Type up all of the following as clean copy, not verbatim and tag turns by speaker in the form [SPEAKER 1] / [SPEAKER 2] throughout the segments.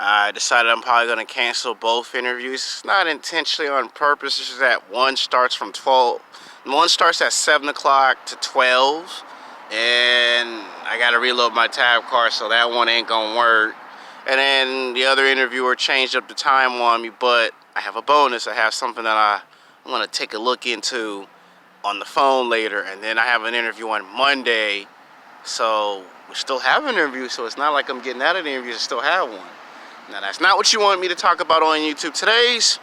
[SPEAKER 1] I decided I'm probably going to cancel both interviews. It's not intentionally on purpose. It's just that one starts from 12. One starts at 7 o'clock to 12. And I got to reload my tab card, so that one ain't going to work. And then the other interviewer changed up the time on me, but I have a bonus. I have something that I want to take a look into on the phone later. And then I have an interview on Monday. So we still have an interview, so it's not like I'm getting out of the interview. I still have one. Now, that's not what you want me to talk about on YouTube. Today's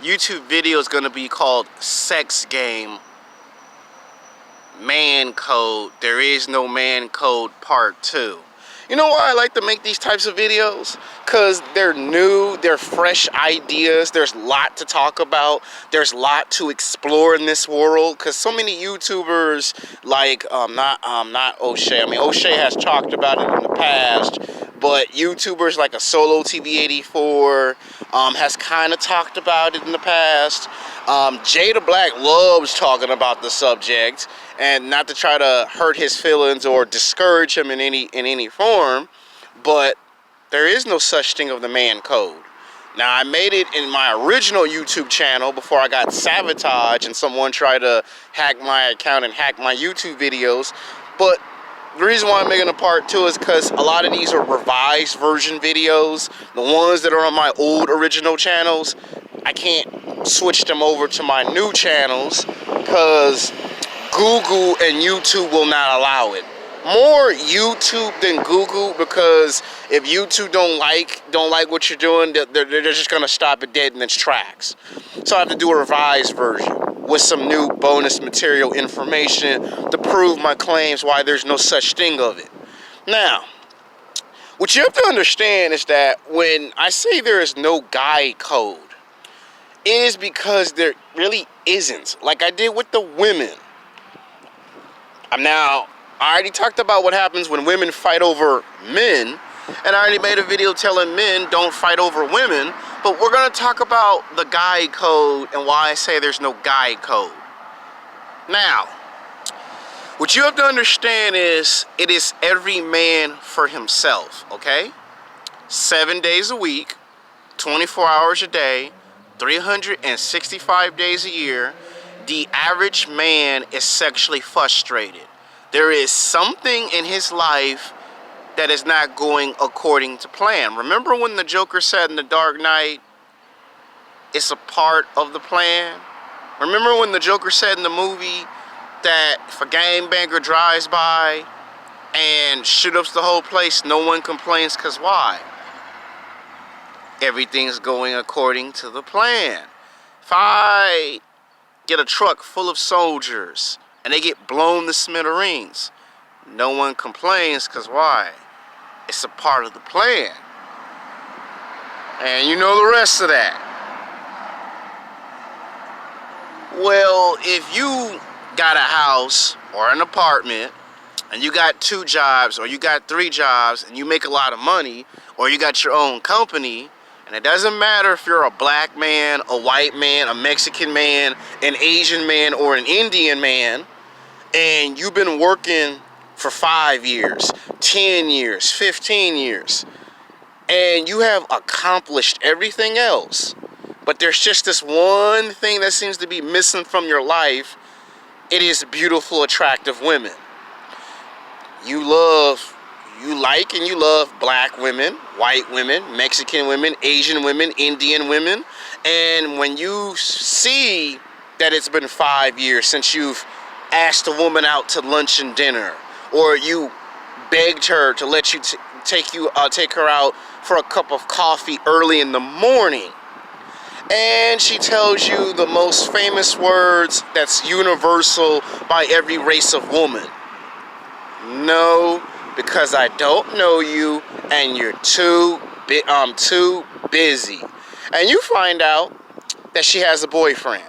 [SPEAKER 1] YouTube video is going to be called Sex Game Man Code. There is no man code part 2. You know why I like to make these types of videos? Because they're new, they're fresh ideas, there's a lot to talk about, there's a lot to explore in this world. Because so many YouTubers, like, not O'Shea, I mean, O'Shea has talked about it in the past, but YouTubers like a Solo TV84 has kind of talked about it in the past. Jada Black loves talking about the subject, and not to try to hurt his feelings or discourage him in any form, but there is no such thing of the man code. Now, I made it in my original YouTube channel before I got sabotaged and someone tried to hack my account and hack my YouTube videos, but the reason why I'm making a part 2 is because a lot of these are revised version videos. The ones that are on my old original channels, I can't switch them over to my new channels because Google and YouTube will not allow it. More YouTube than Google, because if YouTube don't like what you're doing, they're just gonna stop it dead in its tracks. So I have to do a revised version with some new bonus material information to prove my claims why there's no such thing of it. Now, what you have to understand is that when I say there is no guy code, it is because there really isn't. Like I did with the women. Now, I already talked about what happens when women fight over men, and I already made a video telling men don't fight over women, but we're going to talk about the guy code and why I say there's no guy code. Now, what you have to understand is it is every man for himself, okay? 7 days a week, 24 hours a day, 365 days a year, the average man is sexually frustrated. There is something in his life that is not going according to plan. Remember when the Joker said in The Dark Knight, it's a part of the plan? Remember when the Joker said in the movie that if a gangbanger drives by and shoot up the whole place, no one complains, because why? Everything's going according to the plan. If I get a truck full of soldiers and they get blown to smithereens, no one complains, because why? It's a part of the plan. And you know the rest of that. Well, if you got a house or an apartment and you got 2 jobs or you got 3 jobs and you make a lot of money, or you got your own company, and it doesn't matter if you're a black man, a white man, a Mexican man, an Asian man, or an Indian man, and you've been working for 5 years, 10 years, 15 years, and you have accomplished everything else, but there's just this one thing that seems to be missing from your life. It is beautiful, attractive women. You like and you love black women, white women, Mexican women, Asian women, Indian women. And when you see that it's been 5 years since you've asked a woman out to lunch and dinner, or you begged her to let you take her out for a cup of coffee early in the morning, and she tells you the most famous words that's universal by every race of woman: no, because I don't know you and you're too busy. And you find out that she has a boyfriend.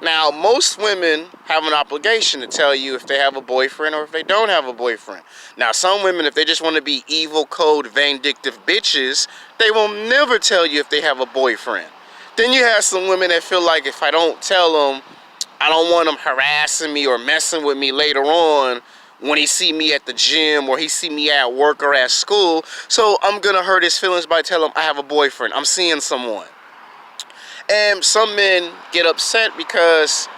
[SPEAKER 1] Now, most women have an obligation to tell you if they have a boyfriend or if they don't have a boyfriend. Now, some women, if they just want to be evil, cold, vindictive bitches, they will never tell you if they have a boyfriend. Then you have some women that feel like if I don't tell them, I don't want them harassing me or messing with me later on when he see me at the gym or he see me at work or at school. So I'm gonna hurt his feelings by telling him I have a boyfriend, I'm seeing someone. And some men get upset because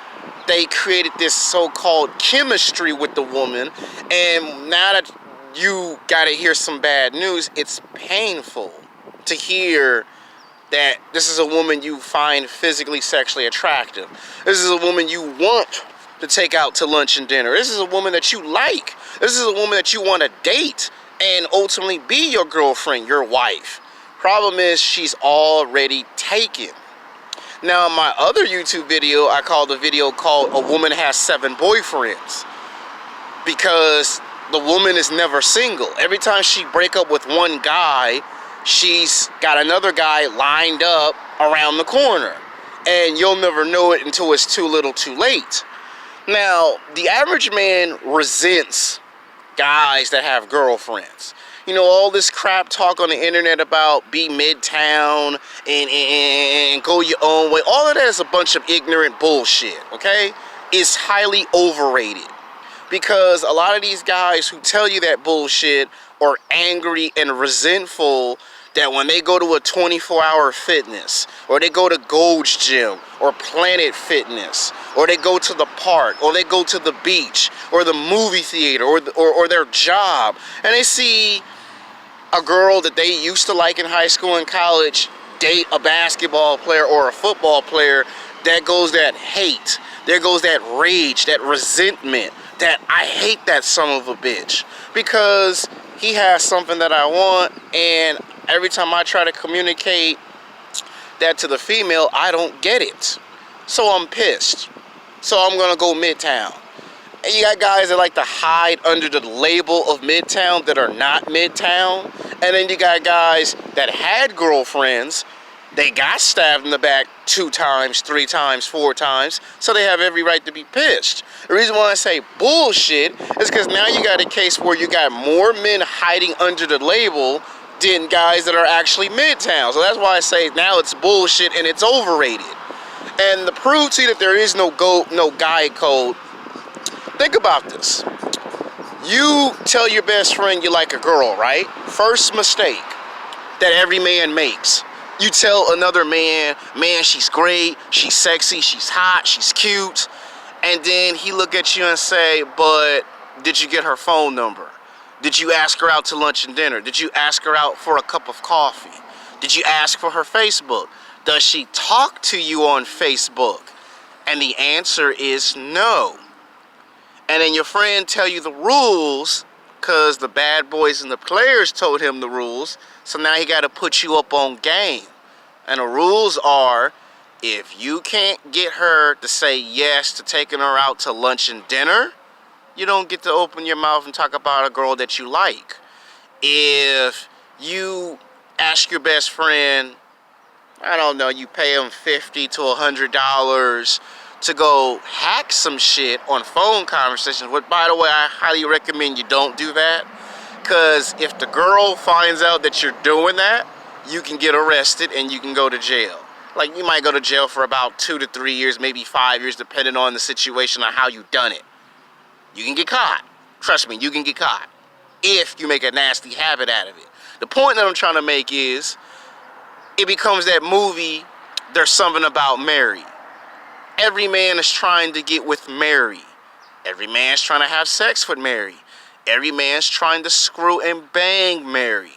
[SPEAKER 1] they created this so-called chemistry with the woman, and now that you gotta hear some bad news, it's painful to hear that this is a woman you find physically, sexually attractive. This is a woman you want to take out to lunch and dinner. This is a woman that you like. This is a woman that you want to date and ultimately be your girlfriend, your wife. Problem is, she's already taken. Now, in my other YouTube video, I called the video called "A Woman Has 7 Boyfriends," because the woman is never single. Every time she break up with one guy, she's got another guy lined up around the corner, and you'll never know it until it's too little too late. Now, the average man resents guys that have girlfriends. You know, all this crap talk on the internet about be midtown and go your own way, all of that is a bunch of ignorant bullshit, okay? It's highly overrated, because a lot of these guys who tell you that bullshit are angry and resentful that when they go to a 24-hour fitness, or they go to Gold's Gym, or Planet Fitness, or they go to the park, or they go to the beach, or the movie theater, or their job, and they see a girl that they used to like in high school and college date a basketball player or a football player, that goes that hate, there goes that rage, that resentment, that I hate that son of a bitch because he has something that I want, and every time I try to communicate that to the female, I don't get it. So I'm pissed. So I'm gonna go midtown. And you got guys that like to hide under the label of midtown that are not midtown. And then you got guys that had girlfriends, they got stabbed in the back 2 times, 3 times, 4 times, so they have every right to be pissed. The reason why I say bullshit is because now you got a case where you got more men hiding under the label than guys that are actually midtown. So that's why I say now it's bullshit and it's overrated. And the proof to you that there is no guy code, think about this. You tell your best friend you like a girl, right? First mistake that every man makes. You tell another man, she's great, she's sexy, she's hot, she's cute. And then he look at you and say, but did you get her phone number? Did you ask her out to lunch and dinner? Did you ask her out for a cup of coffee? Did you ask for her Facebook? Does she talk to you on Facebook? And the answer is no. And then your friend tell you the rules because the bad boys and the players told him the rules. So now he got to put you up on game. And the rules are, if you can't get her to say yes to taking her out to lunch and dinner, you don't get to open your mouth and talk about a girl that you like. If you ask your best friend, I don't know, you pay him $50 to $100 to go hack some shit on phone conversations, which, by the way, I highly recommend you don't do that. Because if the girl finds out that you're doing that, you can get arrested and you can go to jail. Like, you might go to jail for about 2 to 3 years, maybe 5 years, depending on the situation or how you've done it. You can get caught. Trust me, you can get caught if you make a nasty habit out of it. The point that I'm trying to make is, it becomes that movie, There's Something About Mary. Every man is trying to get with Mary. Every man's trying to have sex with Mary. Every man's trying to screw and bang Mary.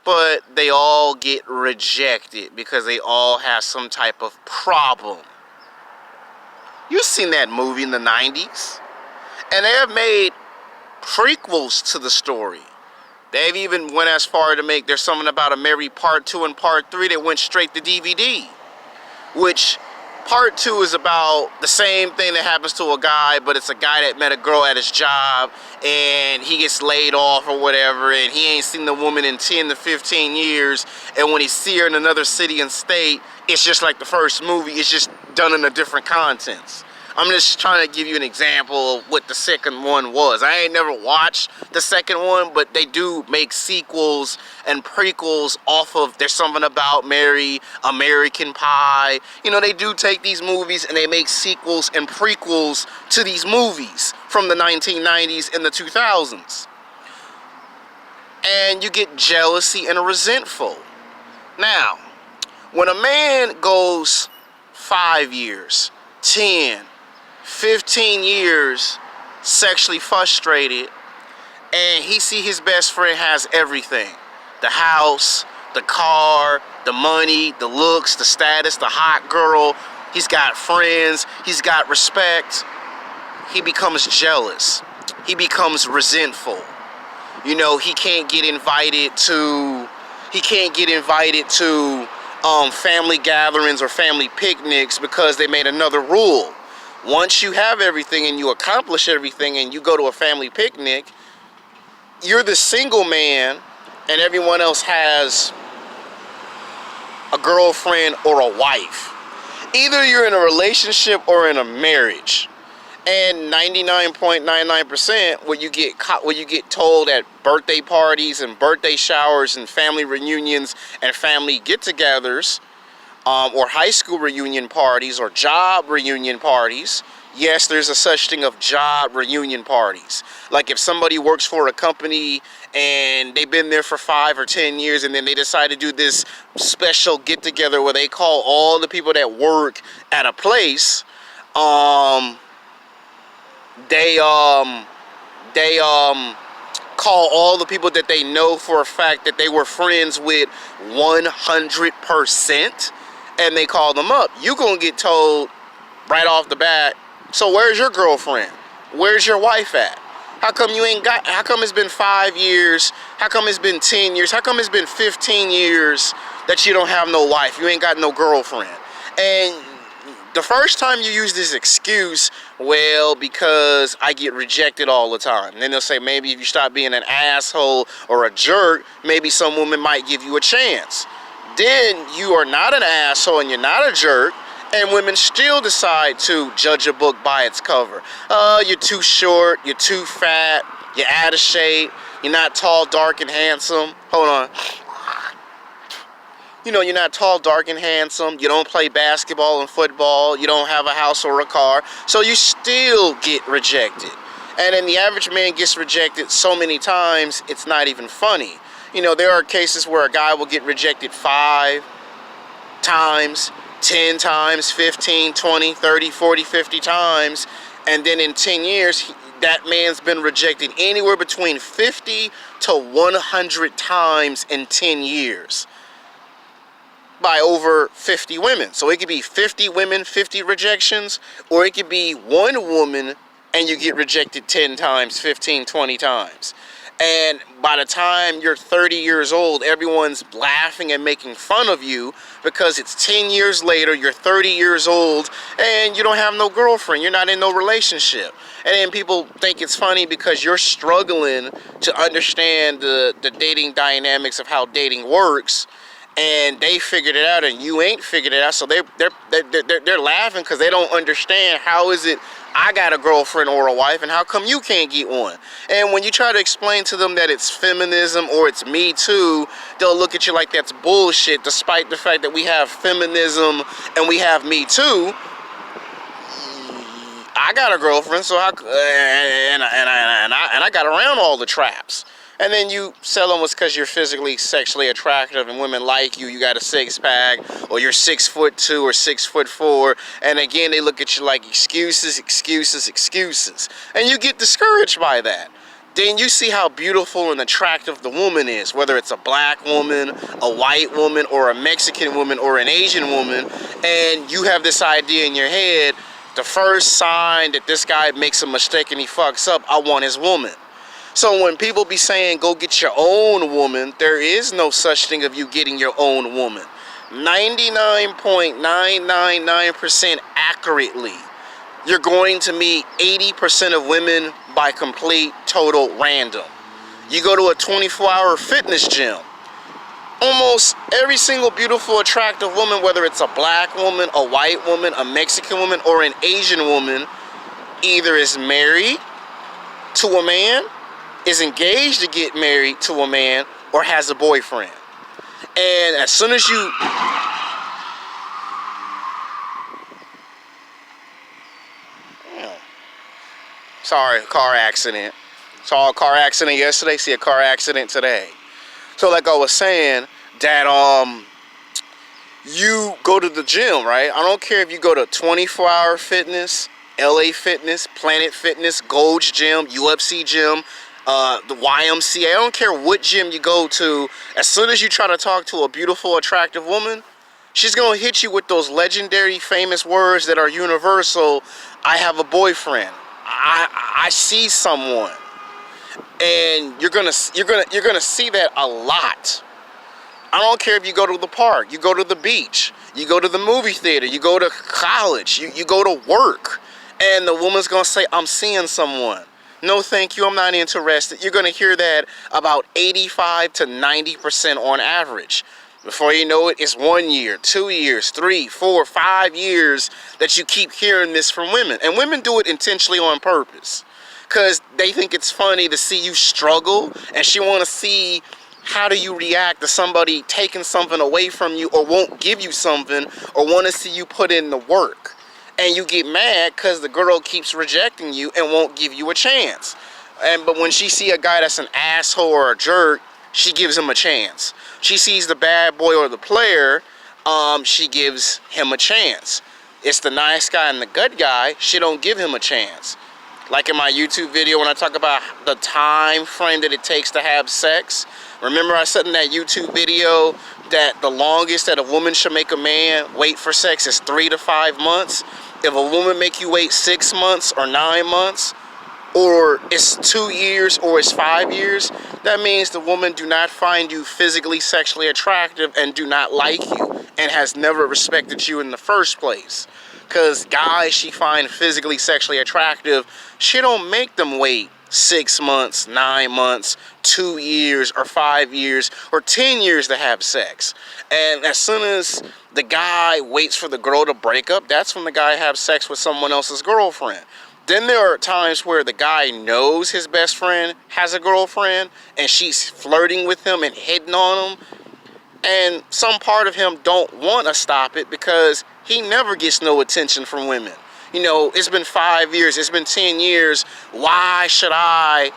[SPEAKER 1] But they all get rejected because they all have some type of problem. You've seen that movie in the 90s. And they have made prequels to the story. They've even went as far to make There's Something About a Mary Part 2 and Part 3 that went straight to DVD. Which Part 2 is about the same thing that happens to a guy, but it's a guy that met a girl at his job and he gets laid off or whatever, and he ain't seen the woman in 10 to 15 years, and when he see her in another city and state, it's just like the first movie, it's just done in a different contents. I'm just trying to give you an example of what the second one was. I ain't never watched the second one, but they do make sequels and prequels off of There's Something About Mary, American Pie. You know, they do take these movies and they make sequels and prequels to these movies from the 1990s and the 2000s. And you get jealousy and resentful. Now, when a man goes 5 years, 10, 15 years sexually frustrated, and he see his best friend has everything: the house, the car, the money, the looks, the status, the hot girl, he's got friends, he's got respect, he becomes jealous, he becomes resentful. You know, he can't get invited to family gatherings or family picnics because they made another rule. Once you have everything and you accomplish everything and you go to a family picnic, you're the single man and everyone else has a girlfriend or a wife. Either you're in a relationship or in a marriage. And 99.99% what you get told at birthday parties and birthday showers and family reunions and family get-togethers, or high school reunion parties or job reunion parties. Yes, there's a such thing of job reunion parties. Like if somebody works for a company and they've been there for 5 or 10 years and then they decide to do this special get-together where they call all the people that work at a place, they call all the people that they know for a fact that they were friends with 100%, and they call them up. You gonna get told right off the bat, so where's your girlfriend? Where's your wife at? How come it's been 5 years? How come it's been 10 years? How come it's been 15 years that you don't have no wife? You ain't got no girlfriend. And the first time you use this excuse, well, because I get rejected all the time. And then they'll say, maybe if you stop being an asshole or a jerk, maybe some woman might give you a chance. Then you are not an asshole and you're not a jerk, and women still decide to judge a book by its cover. You're too short, you're too fat, you're out of shape, you're not tall, dark, and handsome. Hold on. You know, you're not tall, dark, and handsome. You don't play basketball and football. You don't have a house or a car. So you still get rejected. And then the average man gets rejected so many times, it's not even funny. You know, there are cases where a guy will get rejected 5 times, 10 times, 15, 20, 30, 40, 50 times. And then in 10 years, that man's been rejected anywhere between 50 to 100 times in 10 years. By over 50 women. So it could be 50 women, 50 rejections, or it could be one woman and you get rejected 10 times, 15, 20 times. And by the time you're 30 years old, everyone's laughing and making fun of you because it's 10 years later, you're 30 years old, and you don't have no girlfriend. You're not in no relationship. And then people think it's funny because you're struggling to understand the dating dynamics of how dating works. And they figured it out, and you ain't figured it out. So they're laughing because they don't understand, how is it I got a girlfriend or a wife, and how come you can't get one? And when you try to explain to them that it's feminism or it's Me Too, they'll look at you like that's bullshit. Despite the fact that we have feminism and we have Me Too, I got a girlfriend, so I got around all the traps. And then you sell them because you're physically, sexually attractive and women like you. You got a 6-pack, or you're 6'2" or 6'4", and again they look at you like excuses, excuses, excuses, and you get discouraged by that. Then you see how beautiful and attractive the woman is, whether it's a black woman, a white woman, or a Mexican woman, or an Asian woman, and you have this idea in your head: the first sign that this guy makes a mistake and he fucks up, I want his woman. So when people be saying, go get your own woman, there is no such thing of you getting your own woman. 99.999% accurately, you're going to meet 80% of women by complete, total random. You go to a 24-hour fitness gym. almost every single beautiful, attractive woman, whether it's a black woman, a white woman, a Mexican woman, or an Asian woman, either is married to a man, is engaged to get married to a man, or has a boyfriend. And as soon as you... Sorry, car accident. Saw a car accident yesterday, see a car accident today. So like I was saying, that you go to the gym, right? I don't care if you go to 24 Hour Fitness, LA Fitness, Planet Fitness, Gold's Gym, UFC Gym, the YMCA. I don't care what gym you go to. As soon as you try to talk to a beautiful, attractive woman, she's gonna hit you with those legendary, famous words that are universal. I have a boyfriend. I see someone. And you're gonna see that a lot. I don't care if you go to the park, you go to the beach, you go to the movie theater, you go to college, you go to work, and the woman's gonna say, I'm seeing someone. No thank you, I'm not interested. You're gonna hear that about 85 to 90% on average. Before you know it, it's 1 year, 2 years, 3, 4, 5 years that you keep hearing this from women. And women do it intentionally on purpose, because they think it's funny to see you struggle, and she want to see how do you react to somebody taking something away from you, or won't give you something, or want to see you put in the work. And you get mad because the girl keeps rejecting you and won't give you a chance. But when she see a guy that's an asshole or a jerk, she gives him a chance. She sees the bad boy or the player, she gives him a chance. It's the nice guy and the good guy, she don't give him a chance. Like in my YouTube video when I talk about the time frame that it takes to have sex. Remember I said in that YouTube video that the longest that a woman should make a man wait for sex is 3 to 5 months. If a woman make you wait 6 months or 9 months, or it's 2 years or it's 5 years, that means the woman do not find you physically, sexually attractive and do not like you and has never respected you in the first place. Because guys she find physically, sexually attractive, she don't make them wait 6 months, 9 months, 2 years, or 5 years, or 10 years to have sex. And as soon as the guy waits for the girl to break up, that's when the guy has sex with someone else's girlfriend. Then there are times where the guy knows his best friend has a girlfriend, and she's flirting with him and hitting on him. And some part of him don't want to stop it because he never gets no attention from women. You know, it's been 5 years, it's been 10 years. Why should I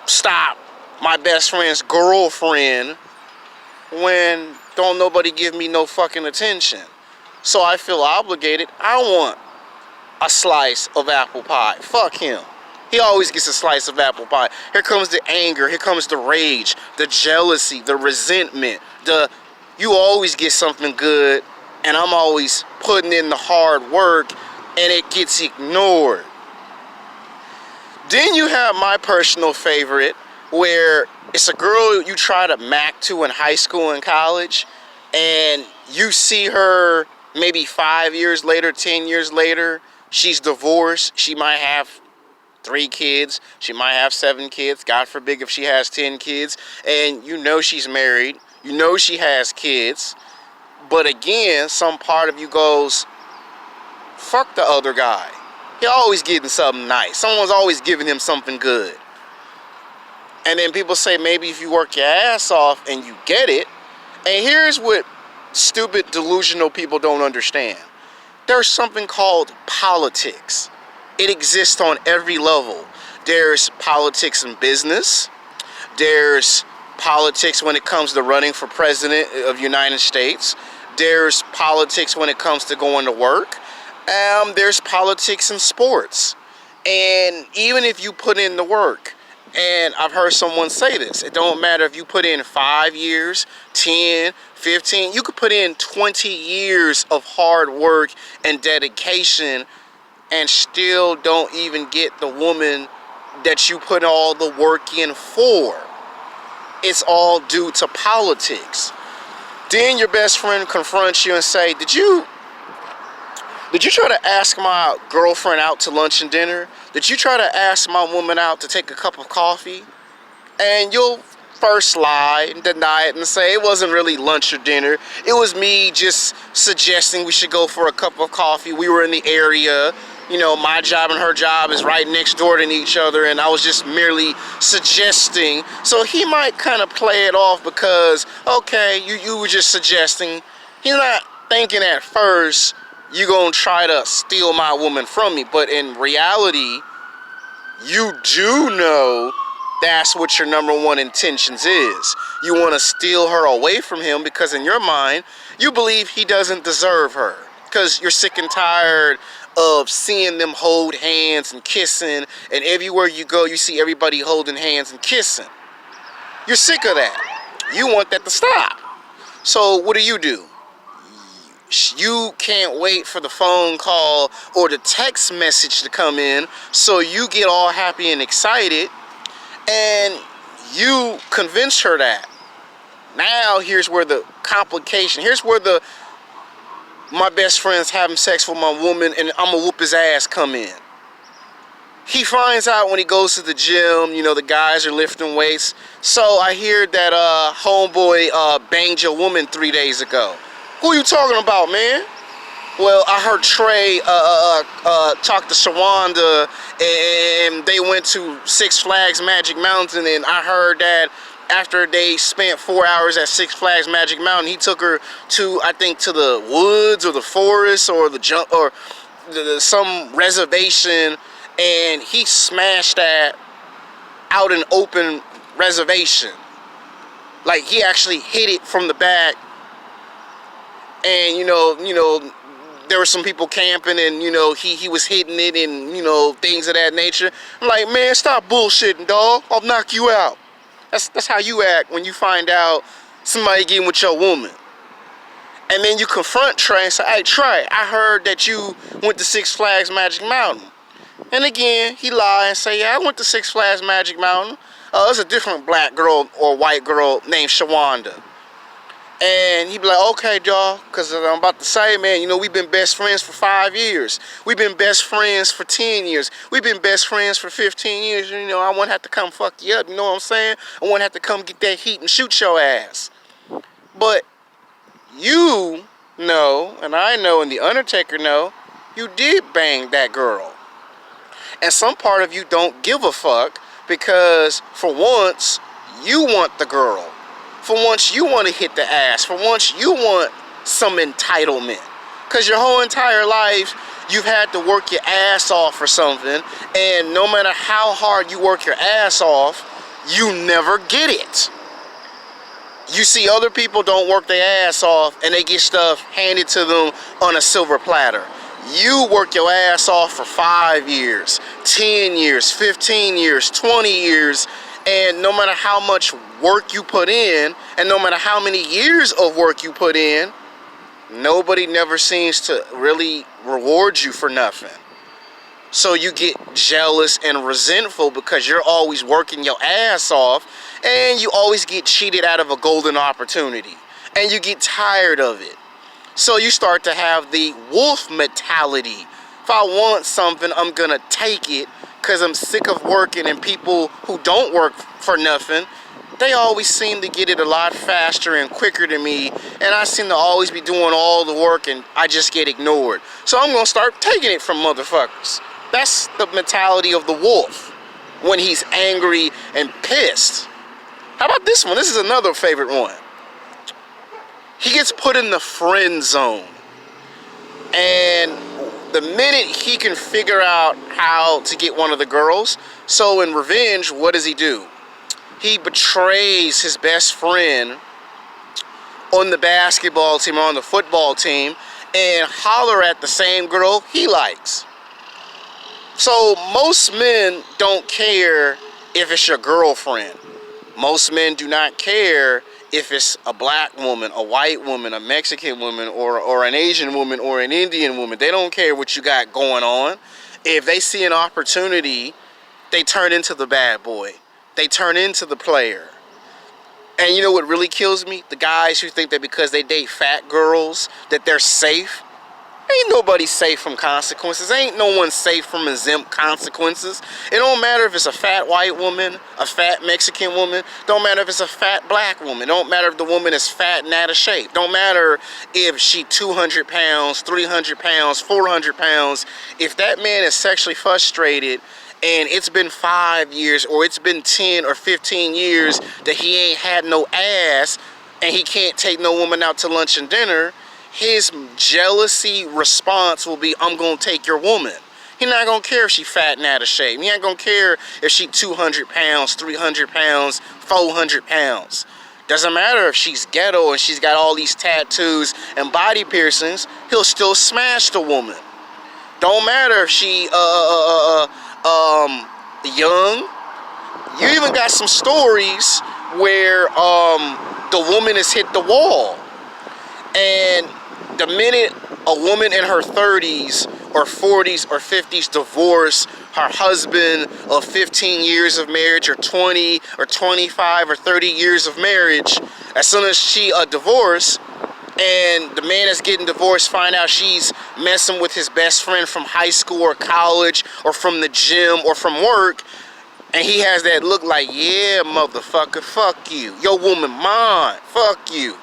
[SPEAKER 1] stop my best friend's girlfriend when don't nobody give me no fucking attention? So I feel obligated. I want a slice of apple pie. Fuck him. He always gets a slice of apple pie. Here comes the anger, here comes the rage, the jealousy, the resentment, you always get something good, and I'm always putting in the hard work, and it gets ignored. Then you have my personal favorite, where it's a girl you try to mac to in high school and college, and you see her maybe 5 years later, 10 years later, she's divorced, she might have 3 kids, she might have 7 kids, God forbid if she has 10 kids, and you know she's married, you know she has kids, but again, some part of you goes, fuck the other guy. He always getting something nice. Someone's always giving him something good. And then people say maybe if you work your ass off and you get it, and here's what stupid, delusional people don't understand. There's something called politics. It exists on every level. There's politics in business. There's politics when it comes to running for president of the United States. There's politics when it comes to going to work. There's politics in sports. And even if you put in the work, and I've heard someone say this, it don't matter if you put in 5 years, 10, 15, you could put in 20 years of hard work and dedication and still don't even get the woman that you put all the work in for. It's all due to politics. Then your best friend confronts you and say, Did you try to ask my girlfriend out to lunch and dinner? Did you try to ask my woman out to take a cup of coffee? And you'll first lie and deny it and say it wasn't really lunch or dinner. It was me just suggesting we should go for a cup of coffee. We were in the area. You know, my job and her job is right next door to each other, and I was just merely suggesting. So he might kind of play it off because, okay, you were just suggesting. He's not thinking at first you're going to try to steal my woman from me. But in reality, you do know that's what your number one intentions is. You want to steal her away from him because in your mind, you believe he doesn't deserve her. Because you're sick and tired of seeing them hold hands and kissing, and everywhere you go, you see everybody holding hands and kissing. You're sick of that. You want that to stop. So what do? You can't wait for the phone call or the text message to come in, so you get all happy and excited, and you convince her that. Now here's where the complication, here's where the my best friend's having sex with my woman and I'm gonna whoop his ass come in. He finds out when he goes to the gym, you know, the guys are lifting weights. So I hear that homeboy banged your woman 3 days ago. Who you talking about, man? Well, I heard Trey talk to Shawanda, and they went to Six Flags Magic Mountain, and I heard that after they spent 4 hours at Six Flags Magic Mountain, he took her to, I think, to the woods or the forest or some reservation, and he smashed that out in open reservation. Like, he actually hit it from the back, and you know, there were some people camping, and you know, he was hitting it, and you know, things of that nature. I'm like, man, stop bullshitting, dog. I'll knock you out. That's how you act when you find out somebody getting with your woman. And then you confront Trey and say, hey, Trey, I heard that you went to Six Flags Magic Mountain. And again, he lied and say, yeah, I went to Six Flags Magic Mountain. There's a different black girl or white girl named Shawanda. And he'd be like, okay, dawg, because I'm about to say, man, you know, we've been best friends for 5 years. We've been best friends for 10 years. We've been best friends for 15 years. You know, I wouldn't have to come fuck you up, you know what I'm saying? I wouldn't have to come get that heat and shoot your ass. But you know, and I know, and the Undertaker know, you did bang that girl. And some part of you don't give a fuck because, for once, you want the girl. For once, you want to hit the ass. For once, you want some entitlement. Because your whole entire life, you've had to work your ass off for something. And no matter how hard you work your ass off, you never get it. You see other people don't work their ass off and they get stuff handed to them on a silver platter. You work your ass off for 5 years, 10 years, 15 years, 20 years. And no matter how much work you put in, and no matter how many years of work you put in, nobody never seems to really reward you for nothing. So you get jealous and resentful because you're always working your ass off, and you always get cheated out of a golden opportunity, and you get tired of it. So you start to have the wolf mentality. If I want something, I'm gonna take it, because I'm sick of working, and people who don't work for nothing, they always seem to get it a lot faster and quicker than me, and I seem to always be doing all the work and I just get ignored. So I'm gonna start taking it from motherfuckers. That's the mentality of the wolf when he's angry and pissed. How about this one? This is another favorite one. He gets put in the friend zone, and the minute he can figure out how to get one of the girls, so in revenge, what does he do? He betrays his best friend on the basketball team or on the football team and holler at the same girl he likes. So most men don't care if it's your girlfriend. Most men do not care if it's a black woman, a white woman, a Mexican woman, or an Asian woman, or an Indian woman. They don't care what you got going on. If they see an opportunity, they turn into the bad boy. They turn into the player. And you know what really kills me? The guys who think that because they date fat girls, that they're safe. Ain't nobody safe from consequences. Ain't no one safe from exempt consequences. It don't matter if it's a fat white woman, a fat Mexican woman. Don't matter if it's a fat black woman. Don't matter if the woman is fat and out of shape. Don't matter if she 200 pounds, 300 pounds, 400 pounds. If that man is sexually frustrated and it's been 5 years or it's been 10 or 15 years that he ain't had no ass and he can't take no woman out to lunch and dinner, his jealousy response will be, I'm gonna take your woman. He's not gonna care if she fat and out of shape. He ain't gonna care if she 200 pounds, 300 pounds, 400 pounds. Doesn't matter if she's ghetto and she's got all these tattoos and body piercings, he'll still smash the woman. Don't matter if she young. You even got some stories where the woman has hit the wall. And the minute a woman in her 30s or 40s or 50s divorce her husband of 15 years of marriage or 20 or 25 or 30 years of marriage, as soon as she divorce and the man that's getting divorced find out she's messing with his best friend from high school or college or from the gym or from work, and he has that look like, yeah, motherfucker, fuck you. Your woman mine, fuck you.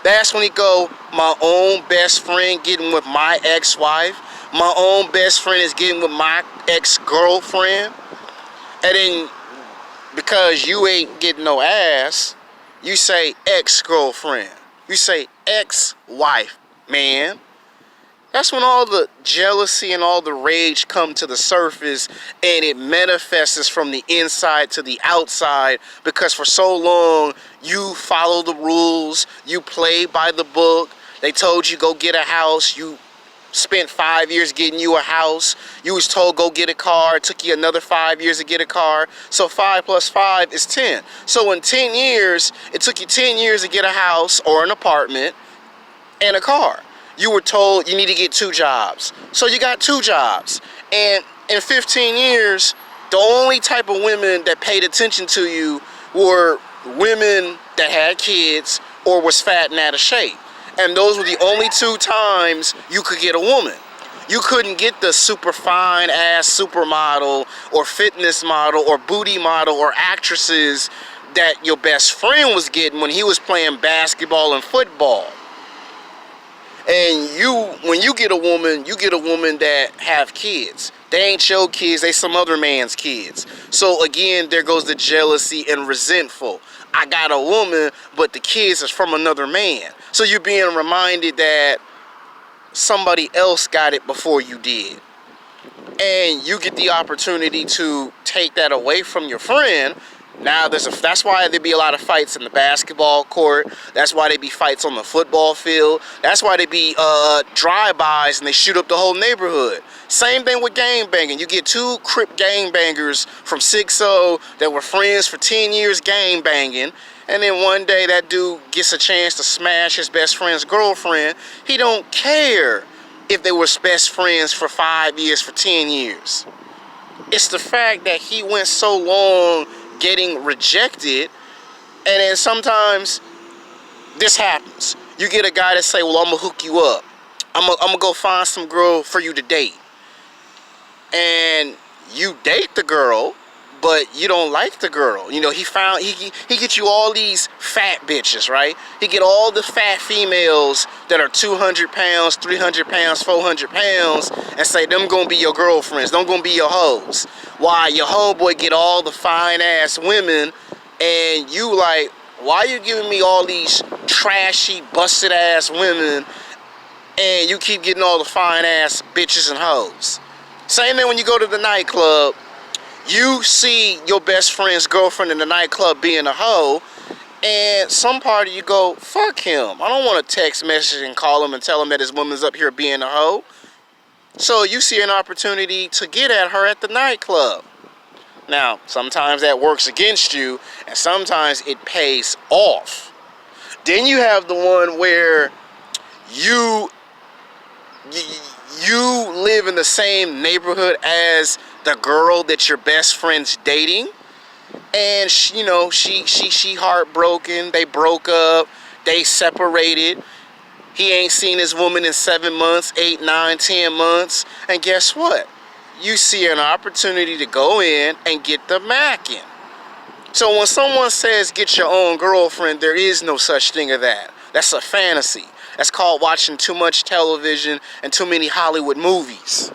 [SPEAKER 1] That's when he go, my own best friend getting with my ex-wife. My own best friend is getting with my ex-girlfriend. And then, because you ain't getting no ass, you say ex-girlfriend. You say ex-wife, man. That's when all the jealousy and all the rage come to the surface, and it manifests from the inside to the outside, because for so long you follow the rules, you play by the book. They told you go get a house, you spent 5 years getting you a house. You was told go get a car, it took you another 5 years to get a car. So 5 plus 5 is 10. So in 10 years, it took you 10 years to get a house or an apartment and a car. You were told you need to get 2 jobs. So you got 2 jobs. And in 15 years, the only type of women that paid attention to you were women that had kids or was fat and out of shape. And those were the only 2 times you could get a woman. You couldn't get the super fine ass supermodel or fitness model or booty model or actresses that your best friend was getting when he was playing basketball and football. And when you get a woman that have kids. They ain't your kids, they some other man's kids. So again, there goes the jealousy and resentful. I got a woman, but the kids is from another man. So you're being reminded that somebody else got it before you did. And you get the opportunity to take that away from your friend. Now that's why there be a lot of fights in the basketball court. That's why there be fights on the football field. That's why there be drive-bys and they shoot up the whole neighborhood. Same thing with gang banging. You get 2 Crip gang bangers from 6-0 that were friends for 10 years gang banging, and then one day that dude gets a chance to smash his best friend's girlfriend. He don't care if they were best friends for 5 years, for 10 years. It's the fact that he went so long getting rejected, and then sometimes this happens. You get a guy that say, well, I'm gonna hook you up. I'm gonna go find some girl for you to date. And you date the girl, but you don't like the girl. You know, he gets you all these fat bitches, right? He get all the fat females that are 200 pounds, 300 pounds, 400 pounds, and say them gonna be your girlfriends, them gonna be your hoes. Why your homeboy get all the fine ass women, and you like, why you giving me all these trashy, busted ass women, and you keep getting all the fine ass bitches and hoes? Same thing when you go to the nightclub. You see your best friend's girlfriend in the nightclub being a hoe, and some part of you go, fuck him. I don't want to text message and call him and tell him that his woman's up here being a hoe. So you see an opportunity to get at her at the nightclub. Now, sometimes that works against you, and sometimes it pays off. Then you have the one where you live in the same neighborhood as the girl that your best friend's dating, and she heartbroken, they broke up, they separated. He ain't seen his woman in 7 months, 8, 9, 10 months. And guess what? You see an opportunity to go in and get the macking. So when someone says get your own girlfriend, there is no such thing as that. That's a fantasy. That's called watching too much television and too many Hollywood movies.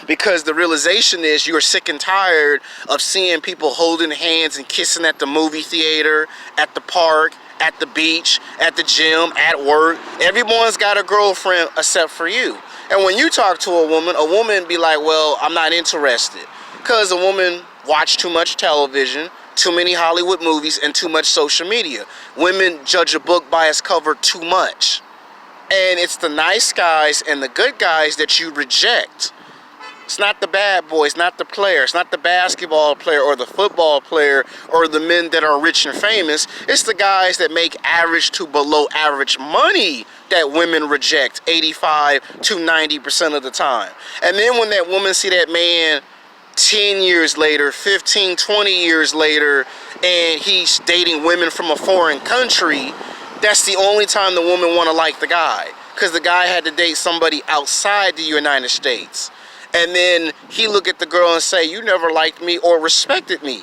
[SPEAKER 1] Because the realization is you're sick and tired of seeing people holding hands and kissing at the movie theater, at the park, at the beach, at the gym, at work. Everyone's got a girlfriend except for you. And when you talk to a woman be like, well, I'm not interested. Because a woman watch too much television, too many Hollywood movies, and too much social media. Women judge a book by its cover too much. And it's the nice guys and the good guys that you reject. It's not the bad boys, not the player. It's not the basketball player or the football player or the men that are rich and famous. It's the guys that make average to below average money that women reject 85 to 90% of the time. And then when that woman see that man 10 years later, 15, 20 years later, and he's dating women from a foreign country, that's the only time the woman want to like the guy. Because the guy had to date somebody outside the United States. And then he look at the girl and say, you never liked me or respected me.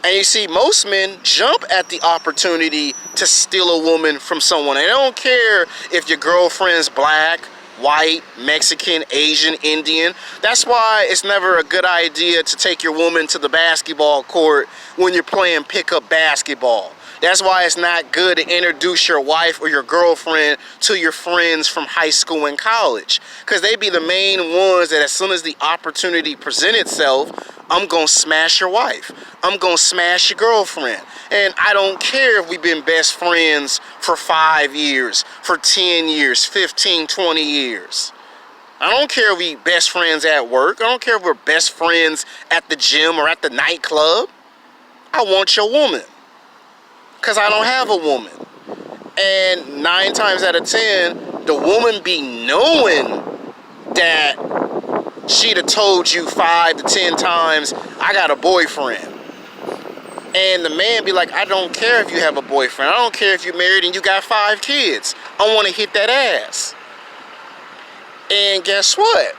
[SPEAKER 1] And you see, most men jump at the opportunity to steal a woman from someone. They don't care if your girlfriend's black, white, Mexican, Asian, Indian. That's why it's never a good idea to take your woman to the basketball court when you're playing pickup basketball. That's why it's not good to introduce your wife or your girlfriend to your friends from high school and college. Because they be the main ones that as soon as the opportunity presents itself, I'm going to smash your wife. I'm going to smash your girlfriend. And I don't care if we've been best friends for 5 years, for 10 years, 15, 20 years. I don't care if we best friends at work. I don't care if we're best friends at the gym or at the nightclub. I want your woman. Because I don't have a woman. And 9 times out of 10, the woman be knowing that she'd have told you 5 to 10 times, I got a boyfriend. And the man be like, I don't care if you have a boyfriend. I don't care if you're married and you got 5 kids. I want to hit that ass. And guess what?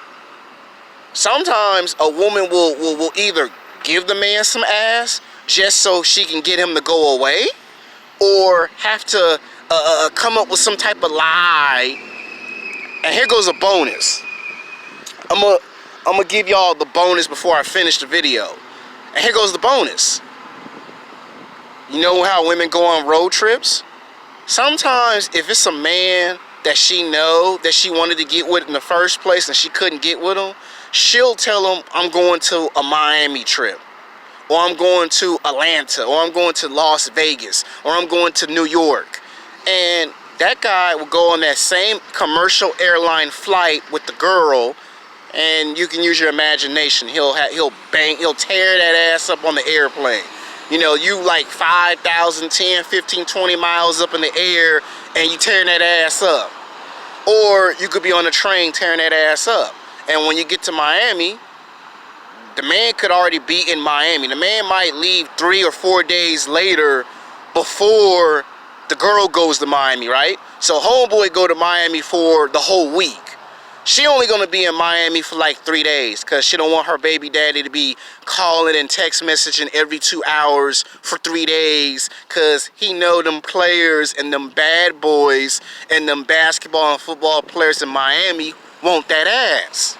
[SPEAKER 1] Sometimes a woman will either give the man some ass just so she can get him to go away, or have to come up with some type of lie. And here goes a bonus. I'm gonna give y'all the bonus before I finish the video. And here goes the bonus. You know how women go on road trips? Sometimes if it's a man that she know that she wanted to get with in the first place and she couldn't get with him, she'll tell him, I'm going to a Miami trip, or I'm going to Atlanta, or I'm going to Las Vegas, or I'm going to New York. And that guy will go on that same commercial airline flight with the girl, and you can use your imagination. He'll tear that ass up on the airplane. You know, you like 5,000, 10, 15, 20 miles up in the air, and you tearing that ass up. Or you could be on a train tearing that ass up. And when you get to Miami, the man could already be in Miami. The man might leave 3 or 4 days later before the girl goes to Miami, right? So homeboy go to Miami for the whole week. She only gonna be in Miami for like 3 days because she don't want her baby daddy to be calling and text messaging every 2 hours for 3 days, because he know them players and them bad boys and them basketball and football players in Miami want that ass.